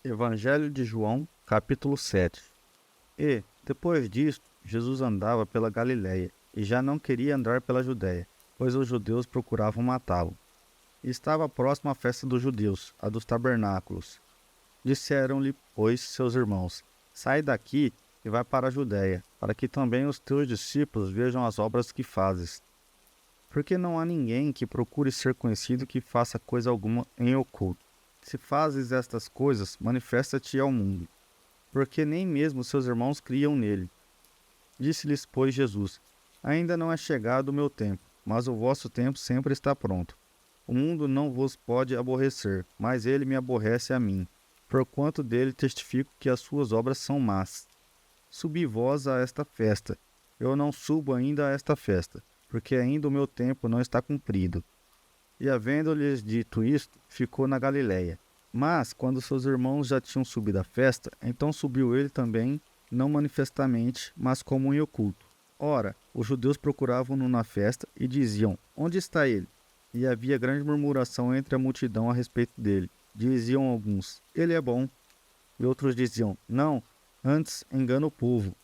Evangelho de João, capítulo 7. E, depois disto, Jesus andava pela Galiléia, e já não queria andar pela Judéia, pois os judeus procuravam matá-lo. E estava próxima a festa dos judeus, a dos tabernáculos. Disseram-lhe, pois, seus irmãos: Sai daqui e vai para a Judéia, para que também os teus discípulos vejam as obras que fazes. Porque não há ninguém que procure ser conhecido que faça coisa alguma em oculto. Se fazes estas coisas, manifesta-te ao mundo, porque nem mesmo seus irmãos criam nele. Disse-lhes, pois, Jesus: Ainda não é chegado o meu tempo, mas o vosso tempo sempre está pronto. O mundo não vos pode aborrecer, mas ele me aborrece a mim, porquanto dele testifico que as suas obras são más. Subi vós a esta festa. Eu não subo ainda a esta festa, porque ainda o meu tempo não está cumprido. E havendo-lhes dito isto, ficou na Galiléia. Mas, quando seus irmãos já tinham subido à festa, então subiu ele também, não manifestamente, mas como em oculto. Ora, os judeus procuravam-no na festa e diziam: Onde está ele? E havia grande murmuração entre a multidão a respeito dele. Diziam alguns: Ele é bom. E outros diziam: Não, antes engana o povo.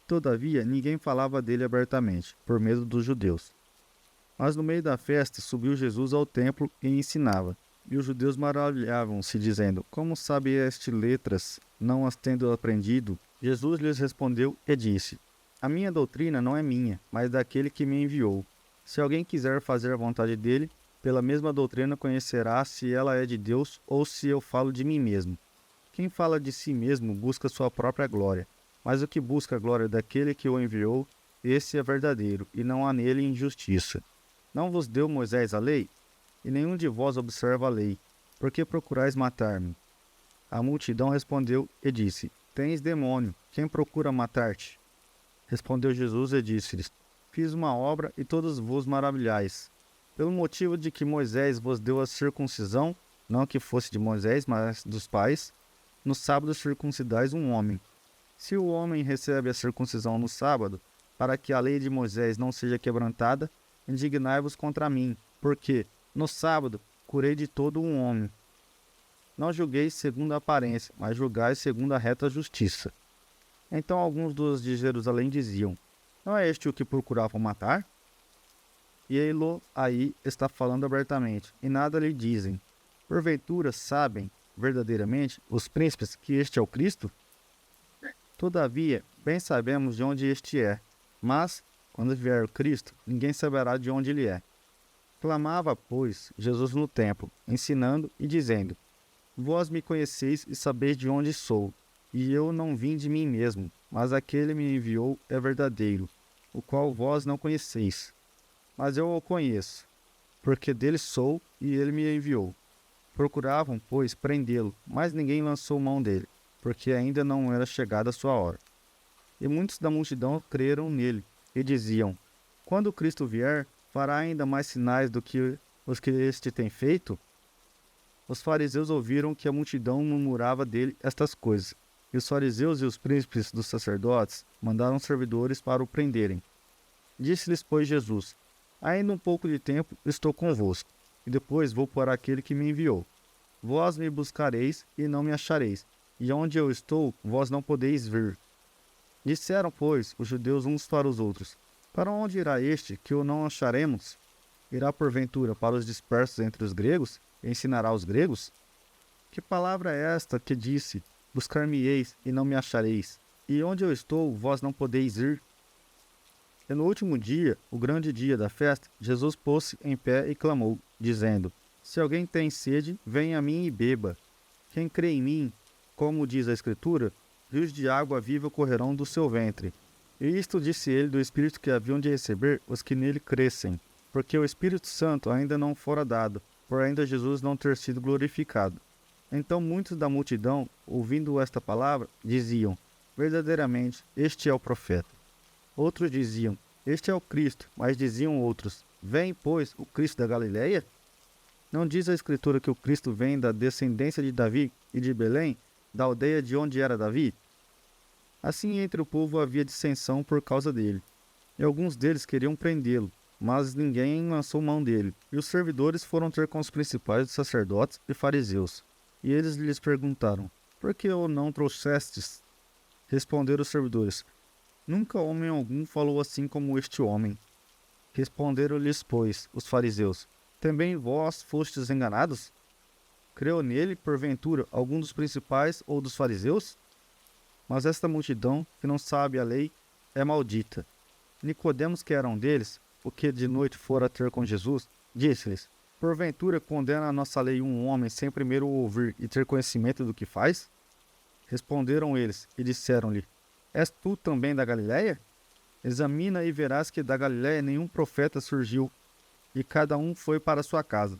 Todavia, ninguém falava dele abertamente, por medo dos judeus. Mas no meio da festa subiu Jesus ao templo e ensinava. E os judeus maravilhavam-se, dizendo: Como sabe este letras, não as tendo aprendido? Jesus lhes respondeu e disse: A minha doutrina não é minha, mas daquele que me enviou. Se alguém quiser fazer a vontade dele, pela mesma doutrina conhecerá se ela é de Deus ou se eu falo de mim mesmo. Quem fala de si mesmo busca sua própria glória, mas o que busca a glória daquele que o enviou, esse é verdadeiro, e não há nele injustiça. Não vos deu Moisés a lei? E nenhum de vós observa a lei. Por que procurais matar-me? A multidão respondeu e disse: Tens demônio, quem procura matar-te? Respondeu Jesus e disse-lhes: Fiz uma obra e todos vos maravilhais. Pelo motivo de que Moisés vos deu a circuncisão, não que fosse de Moisés, mas dos pais, no sábado circuncidais um homem. Se o homem recebe a circuncisão no sábado, para que a lei de Moisés não seja quebrantada, indignai-vos contra mim, porque, no sábado, curei de todo um homem. Não julgueis segundo a aparência, mas julgai segundo a reta justiça. Então alguns dos de Jerusalém diziam: Não é este o que procuravam matar? E ele aí está falando abertamente, e nada lhe dizem. Porventura sabem, verdadeiramente, os príncipes que este é o Cristo? Todavia, bem sabemos de onde este é, mas, quando vier o Cristo, ninguém saberá de onde ele é. Clamava, pois, Jesus no templo, ensinando e dizendo: Vós me conheceis e sabeis de onde sou, e eu não vim de mim mesmo, mas aquele me enviou é verdadeiro, o qual vós não conheceis. Mas eu o conheço, porque dele sou e ele me enviou. Procuravam, pois, prendê-lo, mas ninguém lançou mão dele, porque ainda não era chegada a sua hora. E muitos da multidão creram nele, e diziam: Quando Cristo vier, fará ainda mais sinais do que os que este tem feito? Os fariseus ouviram que a multidão murmurava dele estas coisas, e os fariseus e os príncipes dos sacerdotes mandaram servidores para o prenderem. Disse-lhes, pois, Jesus: Ainda um pouco de tempo estou convosco, e depois vou para aquele que me enviou. Vós me buscareis e não me achareis, e onde eu estou, vós não podeis vir. Disseram, pois, os judeus uns para os outros: Para onde irá este que o não acharemos? Irá porventura para os dispersos entre os gregos, e ensinará aos gregos? Que palavra é esta que disse: Buscar-me-eis e não me achareis, e onde eu estou, vós não podeis ir? E no último dia, o grande dia da festa, Jesus pôs-se em pé e clamou, dizendo: Se alguém tem sede, venha a mim e beba. Quem crê em mim, como diz a Escritura, rios de água viva correrão do seu ventre. E isto disse ele do Espírito que haviam de receber os que nele crescem, porque o Espírito Santo ainda não fora dado, por ainda Jesus não ter sido glorificado. Então muitos da multidão, ouvindo esta palavra, diziam: Verdadeiramente, este é o profeta. Outros diziam: Este é o Cristo, mas diziam outros: Vem, pois, o Cristo da Galileia? Não diz a Escritura que o Cristo vem da descendência de Davi e de Belém, da aldeia de onde era Davi? Assim entre o povo havia dissensão por causa dele, e alguns deles queriam prendê-lo, mas ninguém lançou mão dele. E os servidores foram ter com os principais dos sacerdotes e fariseus, e eles lhes perguntaram: por que o não trouxestes? Responderam os servidores: Nunca homem algum falou assim como este homem. Responderam-lhes, pois, os fariseus: Também vós fostes enganados? Creu nele, porventura, algum dos principais ou dos fariseus? Mas esta multidão, que não sabe a lei, é maldita. Nicodemos, que era um deles, o que de noite fora ter com Jesus, disse-lhes: Porventura condena a nossa lei um homem sem primeiro o ouvir e ter conhecimento do que faz? Responderam eles e disseram-lhe: És tu também da Galiléia? Examina e verás que da Galiléia nenhum profeta surgiu, e cada um foi para sua casa.